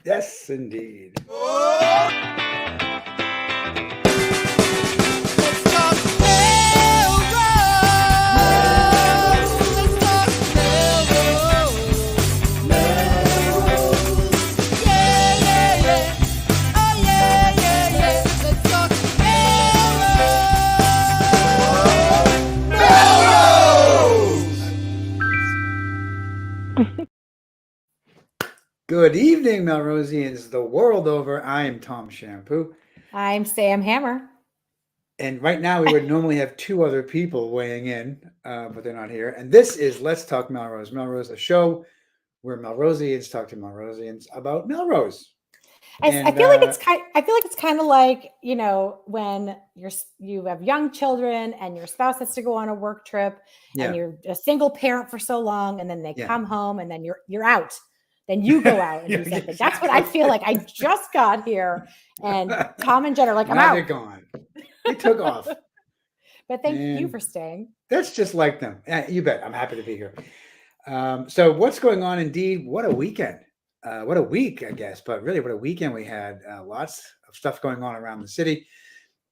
Yes, indeed. Good evening, Melrosians, the world over. I am Tom Shampoo. I'm Sam Hammer. And right now, we would normally have two other people weighing in, but they're not here. And this is Let's Talk Melrose. Melrose, a show where Melrosians talk to Melrosians about Melrose. I feel like it's kind. I feel like it's kind of like, when you have young children and your spouse has to go on a work trip, and you're a single parent for so long, and then they come home, and then you're out. Then you go out and do something. Exactly. That's what I feel like. I just got here, and Tom and Jen are like, "I'm now out." They're gone. They took off. But thank you for staying. That's just like them. You bet. I'm happy to be here. So what's going on? Indeed, what a weekend. What a week, I guess, but really what a weekend we had. Lots of stuff going on around the city.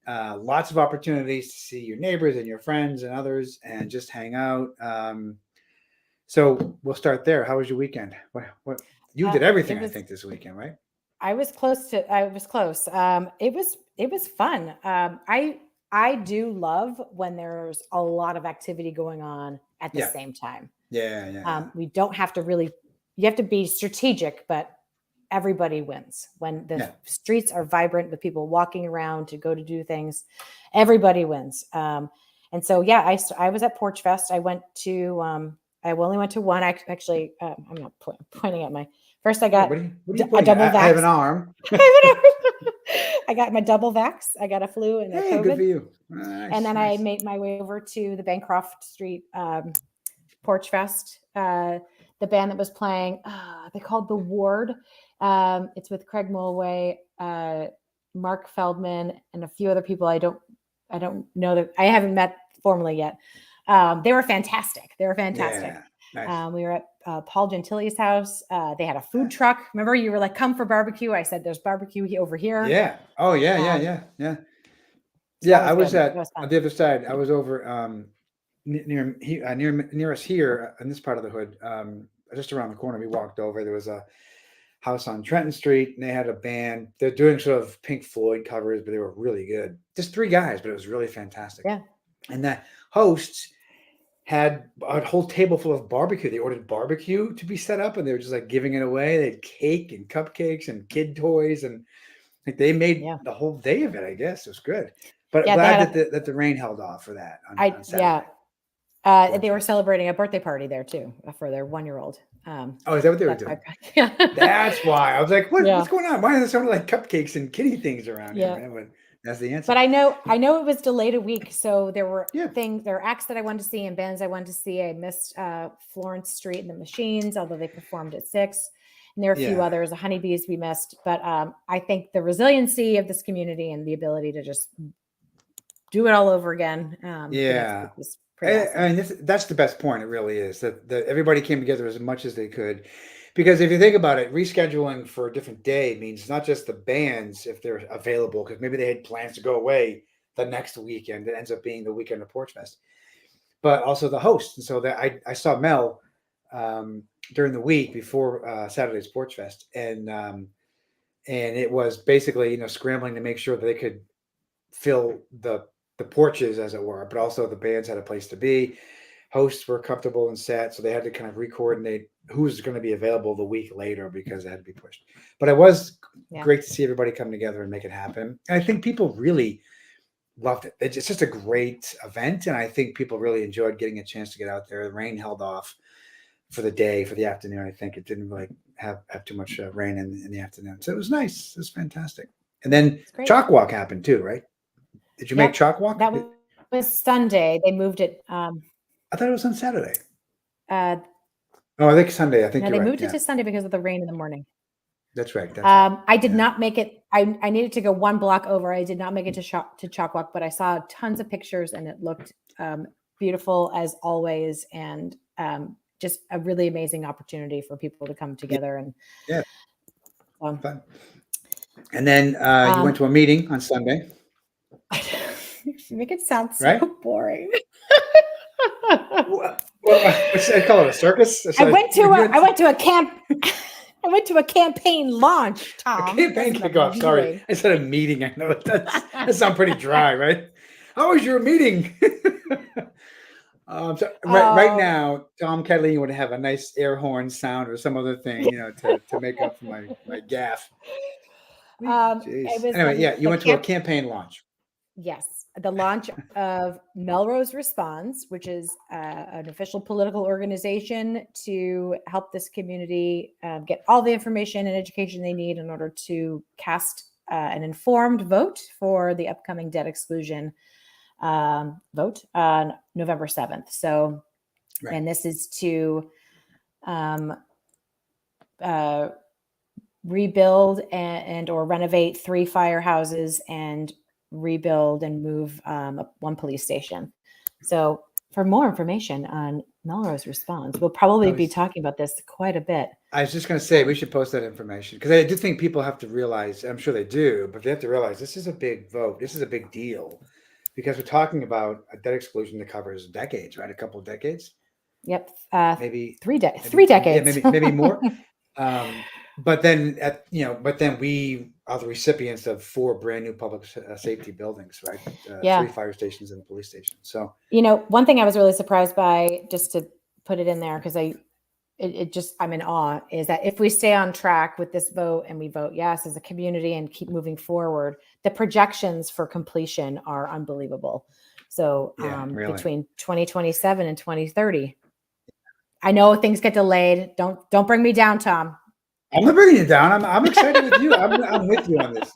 Lots of opportunities to see your neighbors and your friends and others and just hang out. So we'll start there. How was your weekend? What you did everything, I think, this weekend, right? I was close. It was fun. I do love when there's a lot of activity going on at the same time. Yeah. We don't have to really, you have to be strategic, but everybody wins. When the streets are vibrant with people walking around to go to do things, everybody wins. And so, I was at Porch Fest. I went to, I only went to one. I'm not pointing at my, first I got a double vax. I have an arm. I got my double vax. I got a flu and a COVID. Good for you. Nice, and then I made my way over to the Bancroft Street Porch Fest. The band that was playing, they called The Ward. It's with Craig Mulway, Mark Feldman, and a few other people. I don't know that I haven't met formally yet. They were fantastic. Yeah, nice. We were at Paul Gentili's house. They had a food truck. Remember, you were like, "Come for barbecue." I said, "There's barbecue over here." Yeah. Oh, yeah. Yeah, I was on the other side. I was over near us here in this part of the hood. Just around the corner, we walked over. There was a house on Trenton Street, and they had a band. They're doing sort of Pink Floyd covers, but they were really good. Just three guys, but it was really fantastic. Yeah. And the hosts had a whole table full of barbecue. They ordered barbecue to be set up, and they were just like giving it away. They had cake and cupcakes and kid toys, and like they made the whole day of it. I guess it was good. But glad that the rain held off for that. On Saturday. They were celebrating a birthday party there too for their 1-year-old. Is that what they were doing? That's why I was like, what's going on? Why are there so many like cupcakes and kitty things around here? Man? That's the answer. But I know it was delayed a week, so there were there were acts that I wanted to see and bands I wanted to see. I missed Florence Street and the Machines, although they performed at 6. And there are a few others, the Honeybees we missed. But I think the resiliency of this community and the ability to just do it all over again. Was pretty awesome. I mean, that's the best point. It really is that everybody came together as much as they could. Because if you think about it, rescheduling for a different day means not just the bands, if they're available, because maybe they had plans to go away the next weekend. It ends up being the weekend of Porch Fest, but also the host. And so that I saw Mel during the week before Saturday's Porch Fest, and it was basically scrambling to make sure that they could fill the porches, as it were, but also the bands had a place to be. Hosts were comfortable and set, so they had to kind of re-coordinate who's going to be available the week later because it had to be pushed. But it was great to see everybody come together and make it happen. And I think people really loved it. It's just a great event, and I think people really enjoyed getting a chance to get out there. The rain held off for the day, for the afternoon. I think it didn't really have too much rain in the afternoon, so it was nice. It was fantastic. And then Chalk Walk happened too, right? Did you make Chalk Walk? That was Sunday. They moved it. I thought it was on Saturday. I think Sunday. I think they moved it to Sunday because of the rain in the morning. That's right. I did not make it. I needed to go one block over. I did not make it to Chalk Walk, but I saw tons of pictures and it looked beautiful as always, and just a really amazing opportunity for people to come together and Fun. And then you went to a meeting on Sunday. You make it sound so right? boring. What's I call it, a circus? I went to a camp. I went to a campaign launch, Tom. A campaign kickoff. Sorry, I said a meeting. I know that sounds pretty dry, right? How was your meeting? Right now, Tom Catalini would have a nice air horn sound or some other thing, to make up for my gaffe. Anyway, yeah, you went to a campaign launch. Yes, the launch of Melrose Responds, which is an official political organization to help this community get all the information and education they need in order to cast an informed vote for the upcoming debt exclusion vote on November 7th. So, right. And this is to rebuild and or renovate 3 firehouses and rebuild and move one police station. So for more information on Melrose Responds, we'll probably be talking about this quite a bit. I was just going to say we should post that information because I do think people have to realize, I'm sure they do, but they have to realize this is a big vote. This is a big deal because we're talking about a debt exclusion that covers decades, right? A couple of decades. Yep. Maybe 3 decades. Yeah, maybe more. But then we are the recipients of 4 brand new public safety buildings, right? 3 fire stations and a police station. So, one thing I was really surprised by, just to put it in there, because I'm in awe, is that if we stay on track with this vote and we vote yes as a community and keep moving forward, the projections for completion are unbelievable. So really. Between 2027 and 2030, I know things get delayed. Don't bring me down, Tom. I'm not bringing you down. I'm excited with you. I'm with you on this.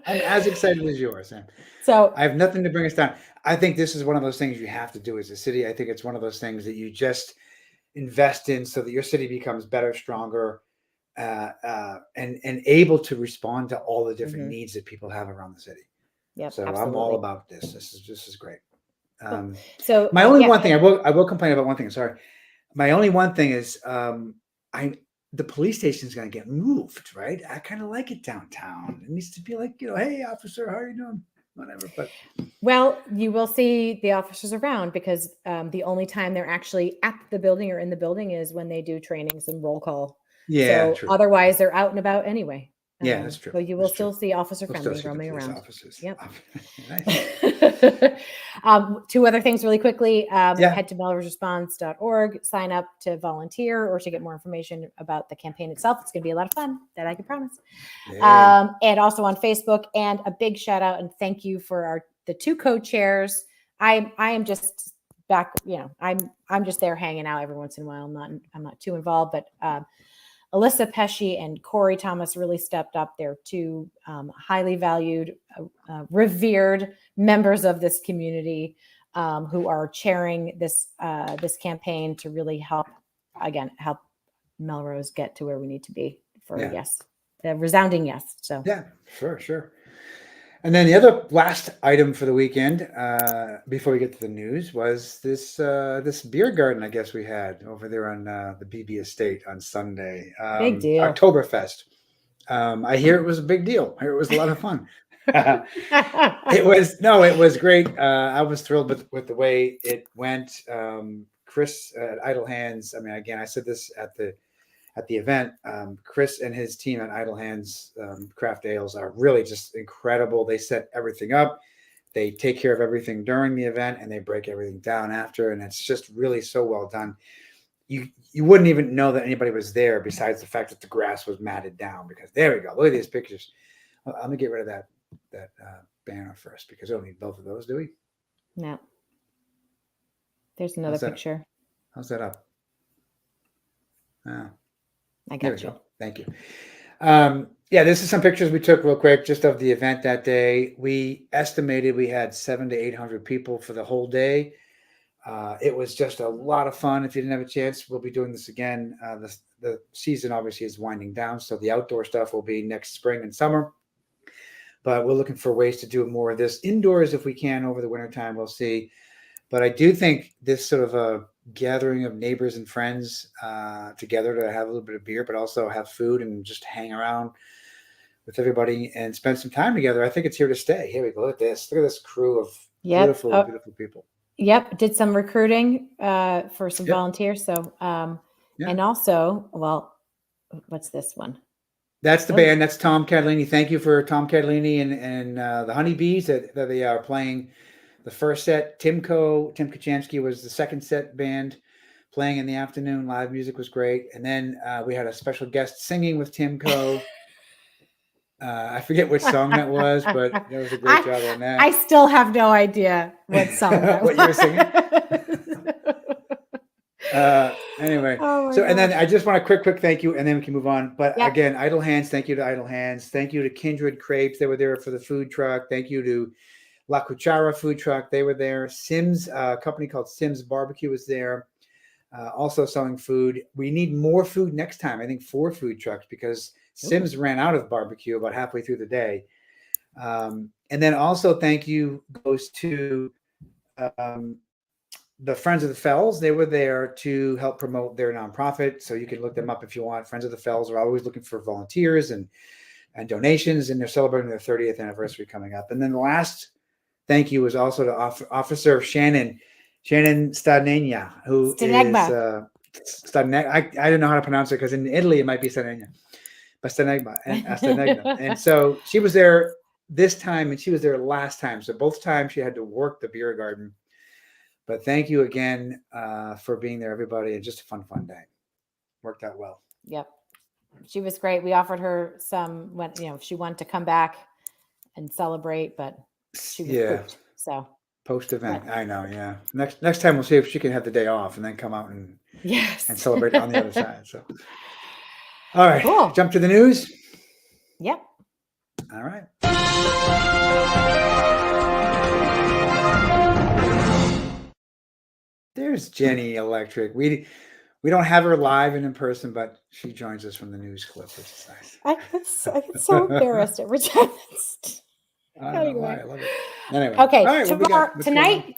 I'm as excited as you are, Sam. So I have nothing to bring us down. I think this is one of those things you have to do as a city. I think it's one of those things that you just invest in so that your city becomes better, stronger, and able to respond to all the different needs that people have around the city. Yeah, so absolutely. I'm all about this. This is great. So my only one thing I will complain about one thing. Sorry, my only one thing is the police station is going to get moved, right? I kind of like it downtown. It needs to be like, hey, officer, how are you doing? Whatever. But well, you will see the officers around because the only time they're actually at the building or in the building is when they do trainings and roll call. Yeah. So true. Otherwise, they're out and about anyway. Yeah, that's true. So you will still see officer friendly roaming around. Officers. Yep. Nice. 2 other things really quickly. Head to melroseresponse.org, sign up to volunteer or to get more information about the campaign itself. It's going to be a lot of fun, that I can promise. And also on Facebook. And a big shout out and thank you for the 2 co-chairs. I am just back, I'm just there hanging out every once in a while. I'm not too involved, but Alyssa Pesci and Corey Thomas really stepped up. They're 2 highly valued, revered members of this community who are chairing this campaign to really help Melrose get to where we need to be for a yes, a resounding yes. So yeah, sure. And then the other last item for the weekend, before we get to the news, was this beer garden. I guess we had over there on the BB Estate on Sunday. Big deal. Oktoberfest. I hear it was a big deal. I hear it was a lot of fun. It was great. I was thrilled with the way it went. Chris at Idle Hands. I mean, again, I said this at the event. Chris and his team at Idle Hands Craft Ales are really just incredible. They set everything up. They take care of everything during the event and they break everything down after. And it's just really so well done. You wouldn't even know that anybody was there besides the fact that the grass was matted down because there we go. Look at these pictures. I'm going to get rid of that banner first because we don't need both of those, do we? No. There's another picture. How's that up? Oh. I got you. Go. Thank you. This is some pictures we took real quick just of the event that day. We estimated we had 700 to 800 people for the whole day. It was just a lot of fun. If you didn't have a chance, we'll be doing this again. The season obviously is winding down, so the outdoor stuff will be next spring and summer. But we're looking for ways to do more of this indoors if we can over the wintertime. We'll see. But I do think this sort of a gathering of neighbors and friends together to have a little bit of beer, but also have food and just hang around with everybody and spend some time together. I think it's here to stay. Here we go. Look at this. Look at this crew of beautiful, beautiful people. Yep. Did some recruiting for some volunteers. So, and also, well, what's this one? That's the band. That's Tom Catalini. Thank you for Tom Catalini and the Honeybees that they are playing the first set. Tim Kachansky was the second set band playing in the afternoon. Live music was great. And then we had a special guest singing with Timko. I forget which song that was, but that was a great job on that. I still have no idea what song that what was. you were singing. Anyway, and then I just want a quick thank you, and then we can move on. But again, Idle Hands, thank you to Idle Hands. Thank you to Kindred Crepes. They were there for the food truck. Thank you to La Cuchara food truck. They were there. Sims, a company called Sims Barbecue was there. Also selling food. We need more food next time. I think 4 food trucks because Sims ran out of barbecue about halfway through the day. And then also thank you goes to the Friends of the Fells. They were there to help promote their nonprofit. So you can look them up if you want. Friends of the Fells are always looking for volunteers and donations, and they're celebrating their 30th anniversary coming up. And then the last thank you was also to Officer Shannon Stadnegna, who is Stadnegna. I don't know how to pronounce it because in Italy it might be Stadnegna, but Stadnegna. And so she was there this time, and she was there last time. So both times she had to work the beer garden. But thank you again for being there, everybody. And just a fun day. Worked out well. Yep. She was great. We offered her some when, if she wanted to come back and celebrate, but she was pooped, so post-event. Right. I know. Yeah. Next time we'll see if she can have the day off and then come out and celebrate on the other side. So, all right. Cool. Jump to the news. Yep. All right. There's Jenny Electric. We don't have her live and in person, but she joins us from the news clip, which is nice. I get so embarrassed every time. I don't know why. I love it. Anyway. Okay. Right, tonight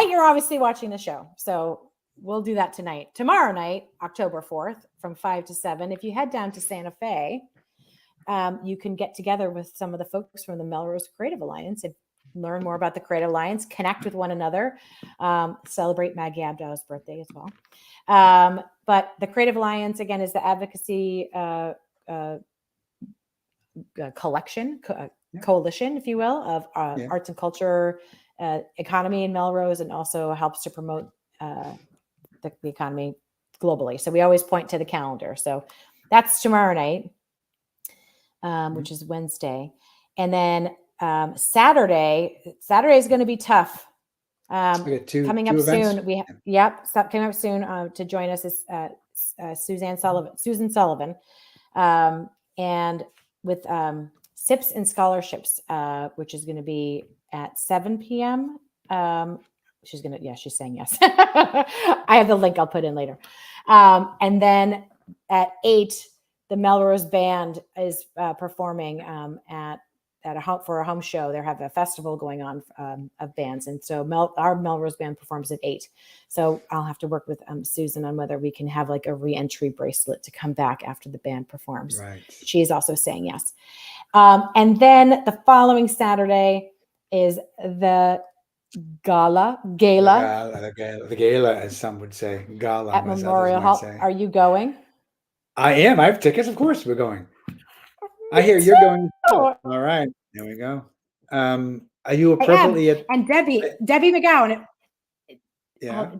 you're obviously watching the show. So we'll do that tonight. Tomorrow night, October 4th, from 5 to 7. If you head down to Santa Fe, you can get together with some of the folks from the Melrose Creative Alliance and learn more about the Creative Alliance, connect with one another, celebrate Maggie Abdal's birthday as well. But the Creative Alliance, again, is the advocacy coalition, if you will, of arts and culture economy in Melrose, and also helps to promote the economy globally. So we always point to the calendar. So that's tomorrow night, which is Wednesday. And then Saturday is going to be tough. Coming up soon. Coming up soon to join us is Susan Sullivan, and with SIPs and Scholarships, which is going to be at 7 p.m. She's saying yes. I have the link I'll put in later. And then at 8, the Melrose Band is performing for a home show. They have a festival going on of bands. And so our Melrose Band performs at 8. So I'll have to work with Susan on whether we can have like a re-entry bracelet to come back after the band performs. Right. She's also saying yes. And then the following Saturday is the gala, as some would say, gala at Memorial Hall. Are you going? I am. I have tickets. Of course we're going. I hear you're going. All right. There we go. Are you appropriately and Debbie McGowan.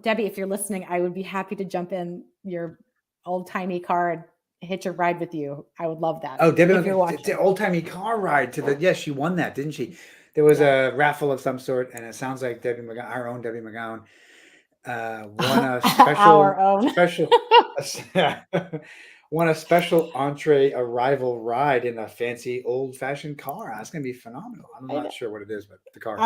Debbie, if you're listening, I would be happy to jump in your old-timey car and hitch a ride with you. I would love that. Oh, Debbie, the old-timey car ride to the. Yes, she won that, didn't she? There was a raffle of some sort, and it sounds like Debbie McGowan, our own Debbie McGowan, won a won a special entree arrival ride in a fancy old-fashioned car. That's going to be phenomenal. I'm not sure what it is, but the car.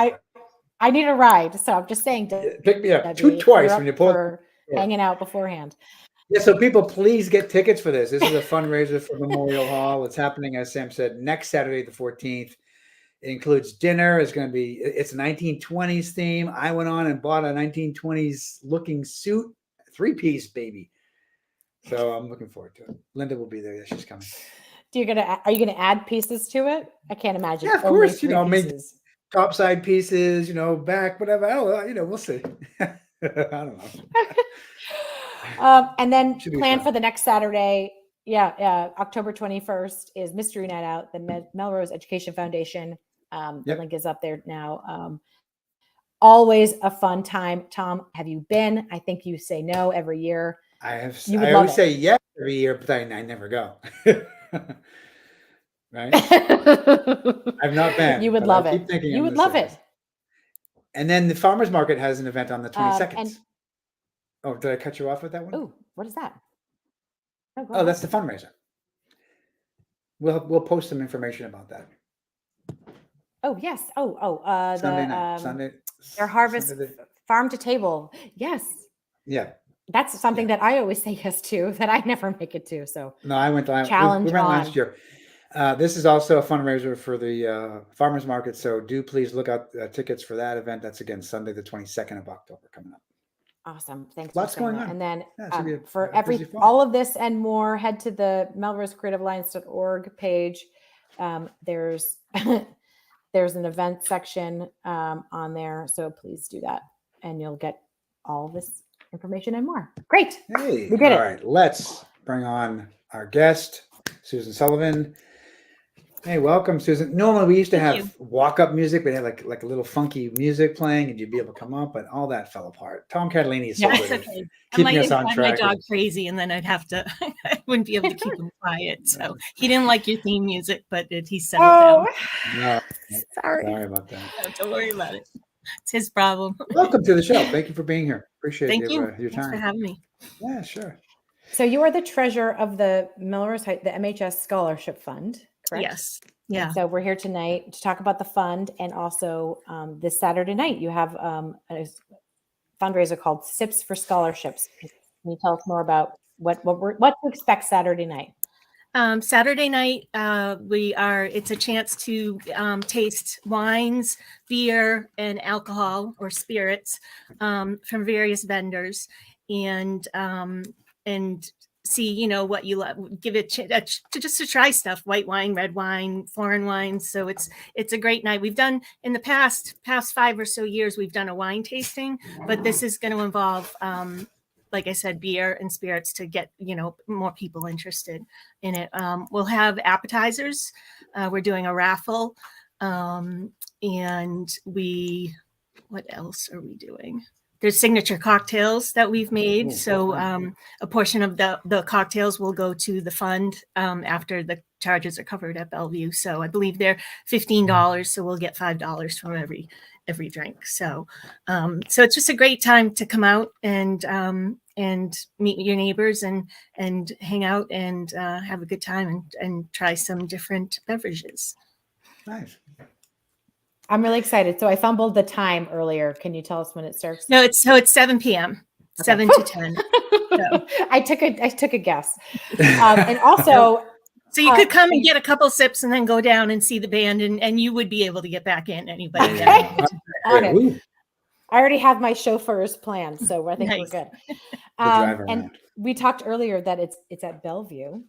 I need a ride, so I'm just saying. Pick me up twice when you pull for hanging out beforehand. Yeah, so people, please get tickets for this. This is a fundraiser for Memorial Hall. It's happening, as Sam said, next Saturday, the 14th. It includes dinner. It's a 1920s theme. I went on and bought a 1920s looking suit, 3-piece baby. So I'm looking forward to it. Linda will be there. Yeah, she's coming. Are you gonna add pieces to it? I can't imagine. Yeah, of Only course. three pieces. Top side pieces, back, whatever. We'll see. I don't know. And then plan fun. for the next Saturday. Yeah, October 21st is Mystery Night Out, the Melrose Education Foundation. The link is up there now. Always a fun time. Tom, have you been? I think you say no every year. I have. I always say yes every year, but I never go. Right? I've not been. You would love it. You would love it. And then the farmers market has an event on the 22nd. Oh, did I cut you off with that one? Oh, what is that? Oh, that's the fundraiser. We'll post some information about that. Oh yes. Sunday night. Sunday. Their harvest farm to table. Yes. Yeah. That's something that I always say yes to that I never make it to. So no, I went. Challenge we went last year. This is also a fundraiser for the farmers market. So do please look out tickets for that event. That's again Sunday, the 22nd of October coming up. Awesome. Thanks. Lots going on. And then for all of this and more, head to the melrosecreativealliance.org page. There's an event section on there. So please do that and you'll get all this information and more. Great. Hey, we did it. All right. Let's bring on our guest, Susan Sullivan. Hey, welcome, Susan. Normally we used to have walk-up music. We'd have like a little funky music playing, and you'd be able to come up, but all that fell apart. Tom Catalini is so good at keeping us on track. My dog crazy, and then I'd have to. I wouldn't be able to keep him quiet. So he didn't like your theme music, but he settled down. No, sorry about that. No, don't worry about it. It's his problem. Welcome to the show. Thank you for being here. Appreciate your time. Thanks for having me. Yeah, sure. So you are the treasurer of the Melrose the MHS Scholarship Fund, correct? Yes. Yeah. And so we're here tonight to talk about the fund, and also this Saturday night you have a fundraiser called Sips for Scholarships. Can you tell us more about what to expect Saturday night? Saturday night, it's a chance to taste wines, beer, and alcohol or spirits from various vendors, and see, what you give it to try stuff, white wine, red wine, foreign wines. So it's a great night. We've done in the past 5 or so years, we've done a wine tasting, but this is going to involve, like I said, beer and spirits to get, more people interested in it. We'll have appetizers. We're doing a raffle. And what else are we doing? There's signature cocktails that we've made. So a portion of the cocktails will go to the fund after the charges are covered at Bellevue. So I believe they're $15. So we'll get $5 from every drink. So so it's just a great time to come out and meet your neighbors and hang out and have a good time and try some different beverages. Nice. I'm really excited. So I fumbled the time earlier. Can you tell us when it starts? No, it's 7 p.m. Okay. 7 to 10. So. I took a guess. And also, so you could come and get a couple sips and then go down and see the band, and you would be able to get back in. Anybody? I already have my chauffeurs planned, so I think we're good. And we talked earlier that it's at Bellevue.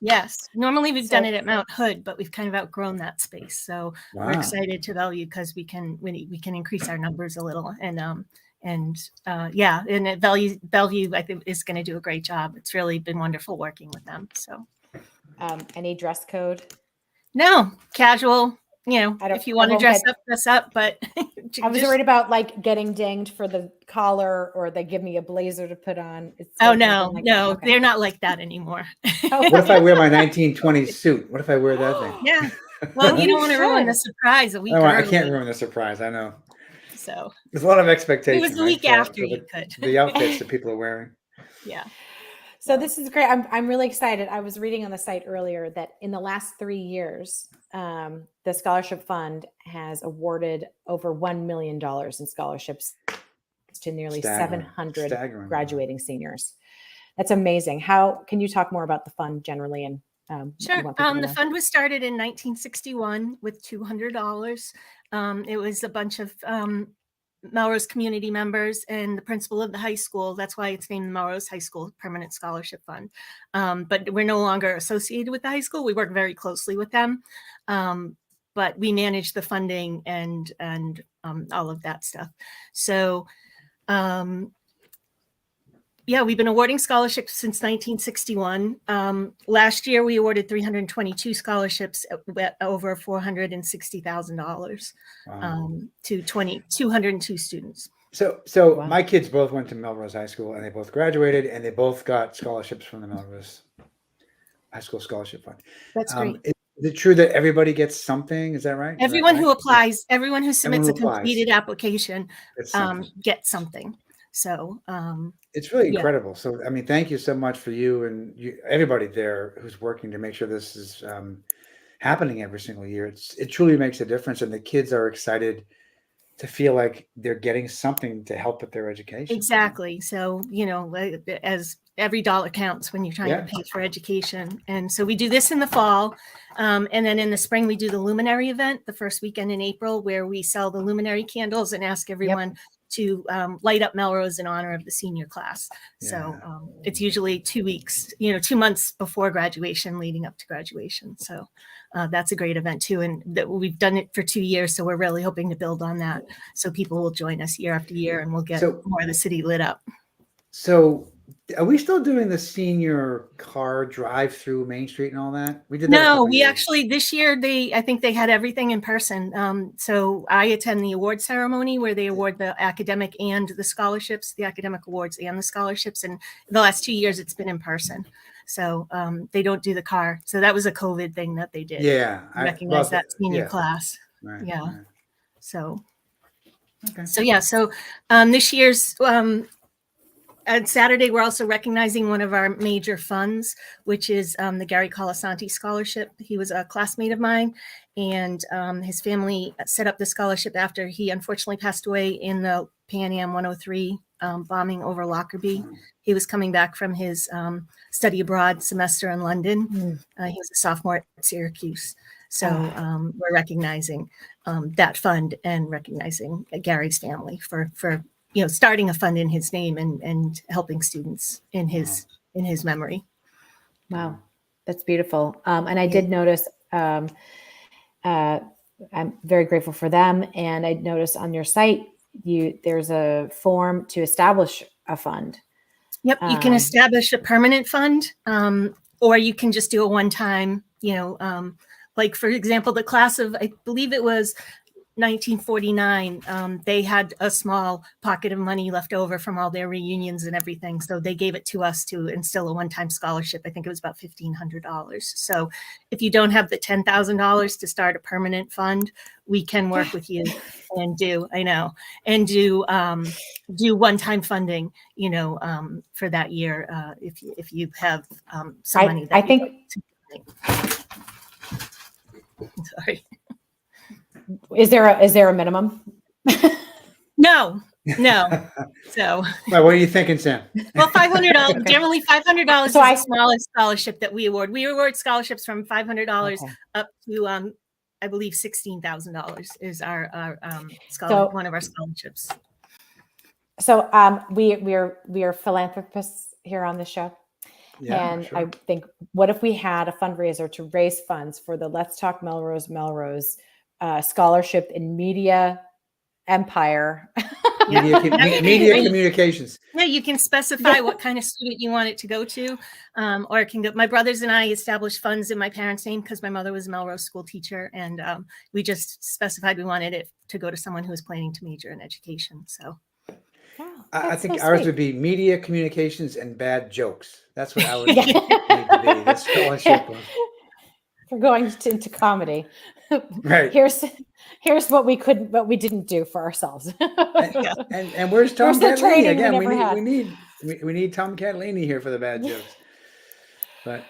Yes. Normally we've done it at Mount Hood, but we've kind of outgrown that space. So we're excited to Bellevue because we can increase our numbers a little. And at Bellevue, I think, is going to do a great job. It's really been wonderful working with them. So any dress code? No, casual. If you want to dress up, but I was worried about getting dinged for the collar, or they give me a blazer to put on. No, they're not like that anymore. What if I wear my 1920s suit? What if I wear that thing? Yeah. Well, you don't want to ruin the surprise a week early. I can't ruin the surprise. I know. So there's a lot of expectations. It was the week after you could. The outfits that people are wearing. Yeah. So this is great. I'm really excited. I was reading on the site earlier that in the last 3 years, the scholarship fund has awarded over $1 million in scholarships to nearly 700 graduating seniors. That's amazing. How can you talk more about the fund generally? And sure. The fund was started in 1961 with $200. It was a bunch of Melrose community members and the principal of the high school. That's why it's named the Melrose High School Permanent Scholarship Fund. But we're no longer associated with the high school. We work very closely with them. But we manage the funding and all of that stuff. So, yeah, we've been awarding scholarships since 1961. Last year, we awarded 322 scholarships at over $460,000 to 202 students. So wow. My kids both went to Melrose High School, and they both graduated, and they both got scholarships from the Melrose High School Scholarship Fund. That's great. Is it true that everybody gets something? Is that right? Everyone who applies, everyone who submits a completed application gets something. So it's really incredible. So, I mean, thank you so much for you and everybody there who's working to make sure this is happening every single year. It truly makes a difference. And the kids are excited to feel like they're getting something to help with their education. Exactly. So, as every dollar counts when you're trying to pay for education. And so we do this in the fall. And then in the spring, we do the luminary event the first weekend in April, where we sell the luminary candles and ask everyone to light up Melrose in honor of the senior class. So it's usually 2 weeks, 2 months before graduation, leading up to graduation. So that's a great event too. And that we've done it for 2 years. So we're really hoping to build on that. So people will join us year after year, and we'll get more of the city lit up. So are we still doing the senior car drive through Main Street and all that? We did that. No, we actually, this year, I think they had everything in person. So I attend the award ceremony where they award the academic and the scholarships, the academic awards and the scholarships. And the last 2 years, it's been in person. So they don't do the car. So that was a COVID thing that they did. Yeah. Recognize that senior class. Right, yeah. Right. So, okay. So yeah. So this year's, on Saturday, we're also recognizing one of our major funds, which is the Gary Colasanti Scholarship. He was a classmate of mine, and his family set up the scholarship after he unfortunately passed away in the Pan Am 103 bombing over Lockerbie. He was coming back from his study abroad semester in London. He was a sophomore at Syracuse. So we're recognizing that fund and recognizing Gary's family for starting a fund in his name and helping students in his memory. Wow, that's beautiful. And I did notice, I'm very grateful for them. And I noticed on your site, there's a form to establish a fund. Yep, you can establish a permanent fund, or you can just do a one-time, like for example, the class of, I believe it was 1949, they had a small pocket of money left over from all their reunions and everything. So they gave it to us to instill a one-time scholarship. I think it was about $1,500. So if you don't have the $10,000 to start a permanent fund, we can work with you and do one-time funding, for that year. If you have some money. I think. Sorry. Is there a minimum? No. So. Well, what are you thinking, Sam? Well, $500. Okay. Generally, $500 is the smallest scholarship that we award. We award scholarships from $500 up to, I believe, $16,000 is our one of our scholarships. So we are philanthropists here on the show. Yeah, and sure. I think, what if we had a fundraiser to raise funds for the Let's Talk Melrose scholarship in media empire? Media communications. Yeah, you can specify what kind of student you want it to go to, or it can go. My brothers and I established funds in my parents' name because my mother was a Melrose school teacher, and we just specified we wanted it to go to someone who was planning to major in education. So. I think ours would be media communications and bad jokes. That's what I would need to be. That's scholarship. We're going into comedy. Right. Here's what we didn't do for ourselves. and where's Tom Catalini again? We need Tom Catalini here for the bad jokes. But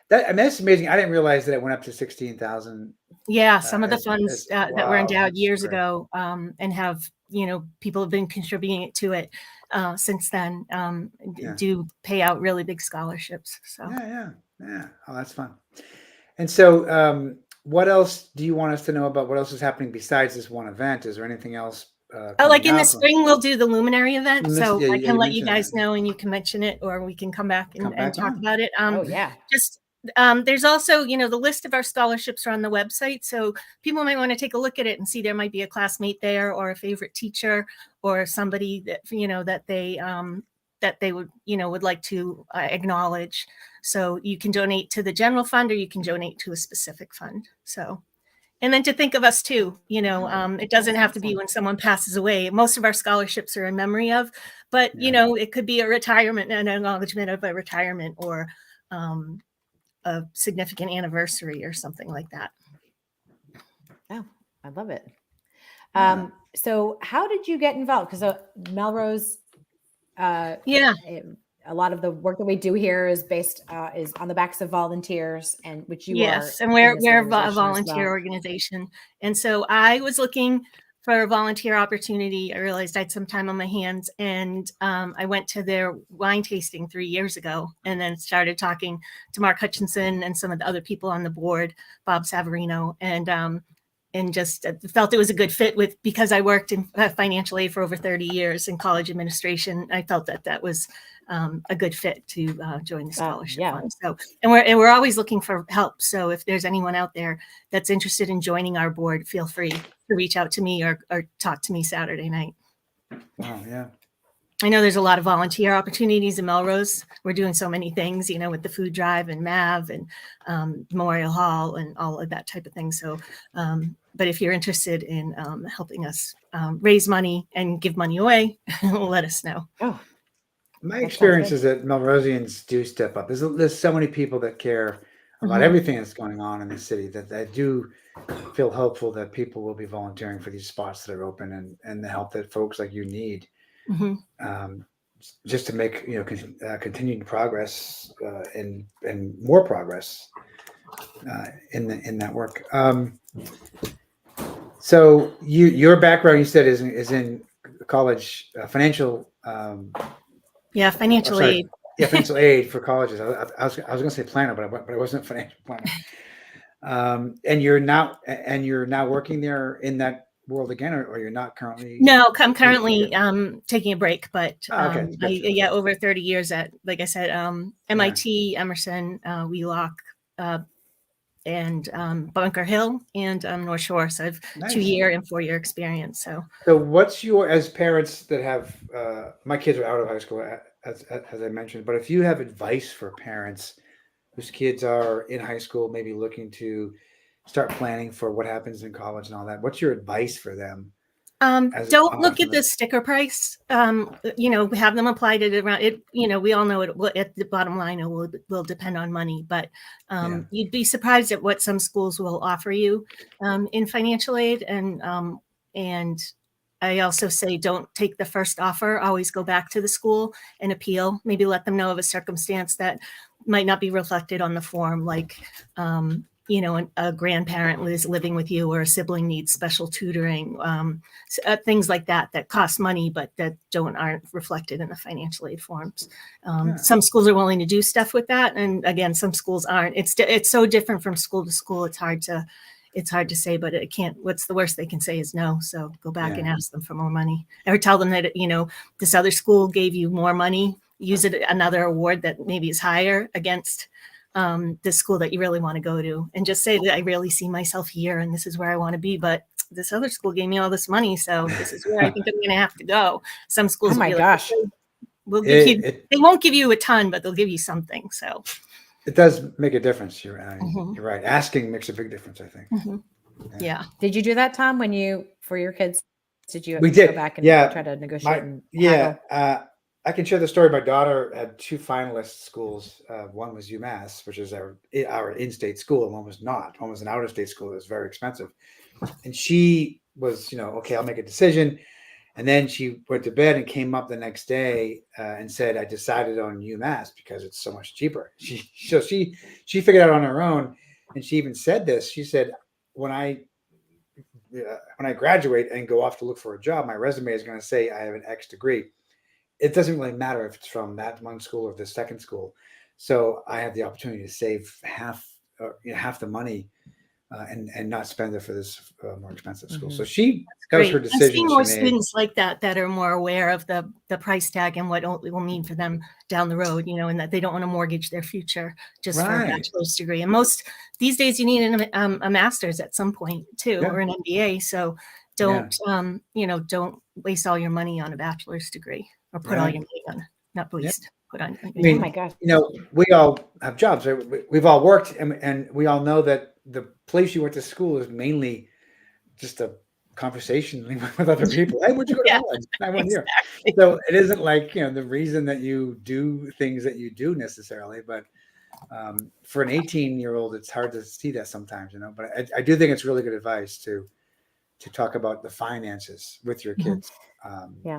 that's amazing. I didn't realize that it went up to 16,000. Yeah, some of the funds that were endowed years ago and have people have been contributing to it since then. Do pay out really big scholarships. So yeah. Oh, that's fun. And so, what else do you want us to know about? What else is happening besides this one event? Is there anything else Like coming in the up. spring, we'll do the luminary event. So I can you let you mentioned guys that. know and you can mention it, or we can come back and talk on. about it. Oh yeah. Just there's also, the list of our scholarships are on the website. So people might want to take a look at it and see there might be a classmate there or a favorite teacher or somebody that, that they would like to acknowledge. So you can donate to the general fund or you can donate to a specific fund. So, and then to think of us too, it doesn't have to be when someone passes away. Most of our scholarships are in memory of, but it could be a retirement, an acknowledgement of a retirement, or a significant anniversary or something like that. Oh, I love it. Yeah. So how did you get involved? Because Melrose, a lot of the work that we do here is based is on the backs of volunteers, and which you Yes, are. and we're a a volunteer organization, and so I was looking for a volunteer opportunity. I realized I had some time on my hands, and I went to their wine tasting 3 years ago, and then started talking to Mark Hutchinson and some of the other people on the board, Bob Savarino, and just felt it was a good fit because I worked in financial aid for over 30 years in college administration. I felt that was a good fit to join the scholarship fund. So, and we're always looking for help. So if there's anyone out there that's interested in joining our board, feel free to reach out to me or talk to me Saturday night. Wow. Yeah. I know there's a lot of volunteer opportunities in Melrose. We're doing so many things, with the food drive and MAV and Memorial Hall and all of that type of thing. So, but if you're interested in helping us raise money and give money away, let us know. Oh, my experience is that Melrosians do step up. There's so many people that care about everything that's going on in the city that I do feel hopeful that people will be volunteering for these spots that are open and the help that folks like you need. Just to make continued progress and more progress in that work. So your background, you said, is in college financial. Financial aid. Yeah, financial aid for colleges. I was going to say planner, but I wasn't a financial planner. And you're now working there in that world again, or you're not currently? No, I'm currently taking a break, but Gotcha. Over 30 years at, like I said, MIT, Emerson, Wheelock, and Bunker Hill and North Shore. So I have 2-year and 4-year experience. So what's as parents that have my kids are out of high school, as I mentioned, but if you have advice for parents whose kids are in high school, maybe looking to start planning for what happens in college and all that, what's your advice for them? Don't look at the sticker price. Have them apply to it around it. We all know it will, at the bottom line, it will depend on money, but you'd be surprised at what some schools will offer you in financial aid. And I also say, don't take the first offer. Always go back to the school and appeal. Maybe let them know of a circumstance that might not be reflected on the form, like a grandparent is living with you or a sibling needs special tutoring, things like that cost money, but that aren't reflected in the financial aid forms. Some schools are willing to do stuff with that. And again, some schools aren't. It's so different from school to school. It's hard to say, but it can't, what's the worst they can say is no. So go back and ask them for more money, or tell them that, this other school gave you more money, use it another award that maybe is higher against the school that you really want to go to, and just say that I really see myself here and this is where I want to be, but this other school gave me all this money, so this is where I think I'm going to have to go. Some schools, oh my gosh, will give you, they won't give you a ton, but they'll give you something. So it does make a difference. You're right. Asking makes a big difference, I think. Yeah. Did you do that, Tom, for your kids? Did you go back and try to negotiate? I can share the story. My daughter had 2 finalist schools. One was UMass, which is our in-state school, and one was not. One was an out-of-state school that was very expensive. And she was, okay, I'll make a decision. And then she went to bed and came up the next day and said, I decided on UMass because it's so much cheaper. She figured out on her own. And she even said this. She said, when I graduate and go off to look for a job, my resume is going to say I have an X degree. It doesn't really matter if it's from that one school or the second school. So I have the opportunity to save half the money and not spend it for this more expensive school. Mhm. So that was her Great. I decision. see more she made. students like that are more aware of the price tag and what it will mean for them down the road, and that they don't want to mortgage their future just for a Right. bachelor's degree. And most these days you need a master's at some point too, or an MBA. So don't waste all your money on a bachelor's degree, or put all your money on, not waste, put on. I mean, oh my gosh. we all have jobs. Right? We've all worked, and we all know that the place you went to school is mainly just a conversation with other people. Hey, where'd you go to college? I went here. So it isn't like, the reason that you do things that you do necessarily, but for an 18-year-old, it's hard to see that sometimes, but I do think it's really good advice to talk about the finances with your kids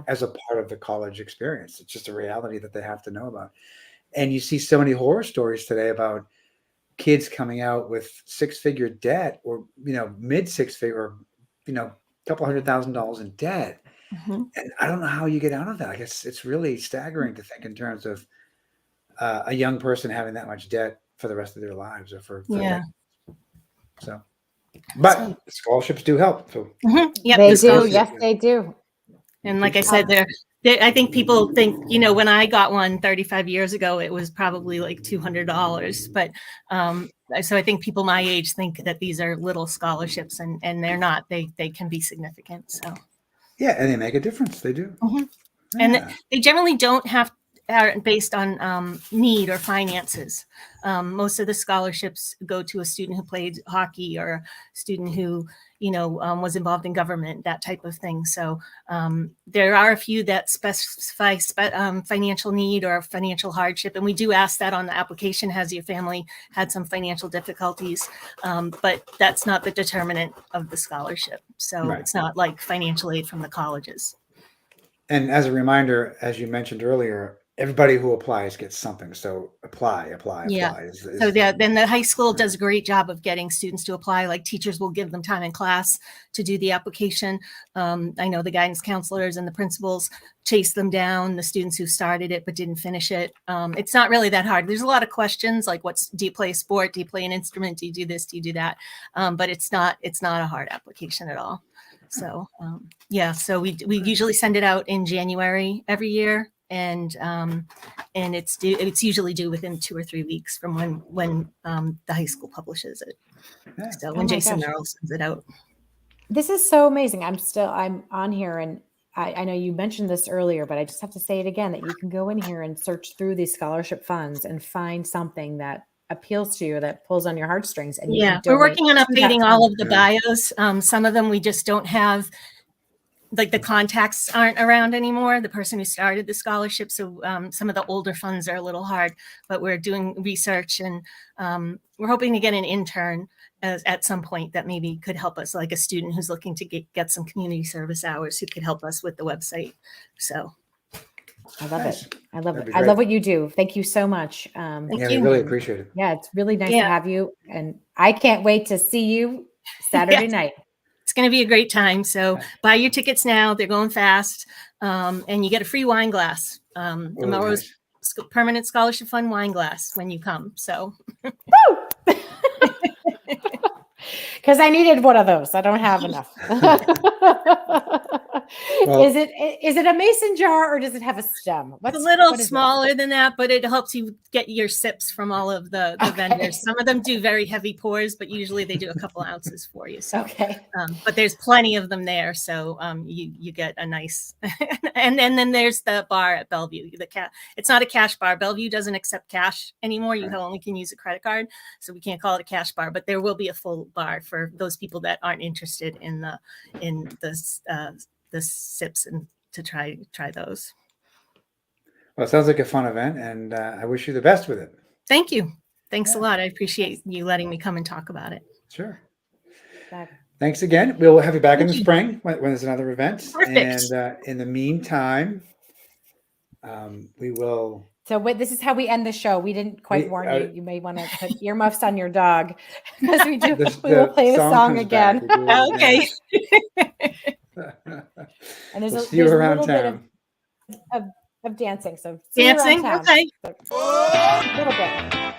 as a part of the college experience. It's just a reality that they have to know about. And you see so many horror stories today about kids coming out with six-figure debt, or mid six-figure, or couple $100,000 in debt. And I don't know how you get out of that. I guess it's really staggering to think in terms of a young person having that much debt for the rest of their lives, or for decades. So, but scholarships do help. So they do. Yes, they do. And like I said, I think people think, when I got one 35 years ago, it was probably like $200. But so I think people my age think that these are little scholarships, and they're not. They can be significant. So yeah, and they make a difference. They do. And they generally are based on need or finances. Most of the scholarships go to a student who played hockey, or a student who was involved in government, that type of thing. So there are a few that specify financial need or financial hardship, and we do ask that on the application. Has your family had some financial difficulties? But that's not the determinant of the scholarship. So it's not like financial aid from the colleges. And as a reminder, as you mentioned earlier, everybody who applies gets something. So apply. So then the high school does a great job of getting students to apply. Like, teachers will give them time in class to do the application. I know the guidance counselors and the principals chase them down, the students who started it but didn't finish it. It's not really that hard. There's a lot of questions like, do you play a sport? Do you play an instrument? Do you do this? Do you do that? But it's not a hard application at all. So so we usually send it out in January every year, and it's usually due within 2 or 3 weeks from when the high school publishes it. So when Jason Melrose sends it out. This is so amazing. I'm on here, and I know you mentioned this earlier, but I just have to say it again, that you can go in here and search through these scholarship funds and find something that appeals to you, that pulls on your heartstrings. And we're working on updating all of the bios. Some of them we just don't have, like the contacts aren't around anymore, the person who started the scholarship. So some of the older funds are a little hard, but we're doing research, and we're hoping to get an intern at some point that maybe could help us, like a student who's looking to get some community service hours, who could help us with the website. So I love it. I love it. I love what you do. Thank you so much. Thank you. We really appreciate it. Yeah, it's really nice to have you. And I can't wait to see you Saturday night. It's going to be a great time. So buy your tickets now. They're going fast. And you get a free wine glass. The Melrose Permanent Scholarship Fund wine glass when you come. So. Because I needed one of those. I don't have enough. Is it a mason jar, or does it have a stem? It's a little smaller than that, but it helps you get your sips from all of the vendors. Some of them do very heavy pours, but usually they do a couple ounces for you. So, but there's plenty of them there, so you get a nice. and then there's the bar at Bellevue. It's not a cash bar. Bellevue doesn't accept cash anymore. You only can use a credit card, so we can't call it a cash bar. But there will be a full bar for those people that aren't interested in the sips, and to try those. Well, it sounds like a fun event, and I wish you the best with it. Thank you. Thanks a lot. I appreciate you letting me come and talk about it. Sure. Thanks again. We'll have you back in the spring when there's another event. Perfect. And in the meantime, we will. So this is how we end the show. We didn't quite warn you. You may want to put earmuffs on your dog, because we will play the song again. Okay. And there's see you around a little town. bit of dancing. So dancing, okay. A little bit.